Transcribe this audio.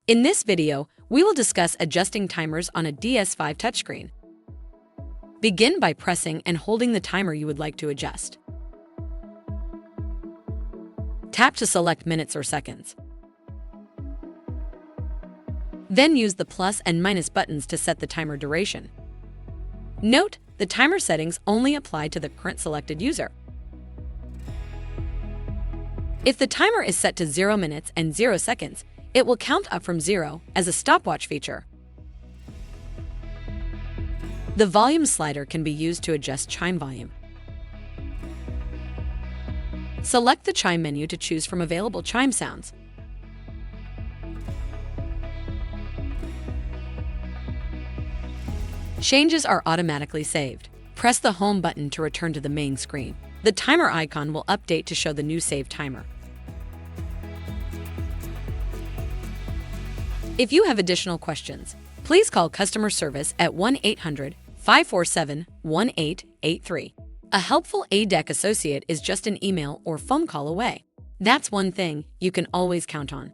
In this video, we will discuss adjusting timers on a DS5 touchscreen. Begin by pressing and holding the timer you would like to adjust. Tap to select minutes or seconds. Then use the plus and minus buttons to set the timer duration. Note, the timer settings only apply to the current selected user. If the timer is set to 0 minutes and 0 seconds, it will count up from 0 as a stopwatch feature. The volume slider can be used to adjust chime volume. Select the chime menu to choose from available chime sounds. Changes are automatically saved. Press the home button to return to the main screen. The timer icon will update to show the new saved timer. If you have additional questions, please call customer service at 1-800-547-1883. A helpful A-dec associate is just an email or phone call away. That's one thing you can always count on.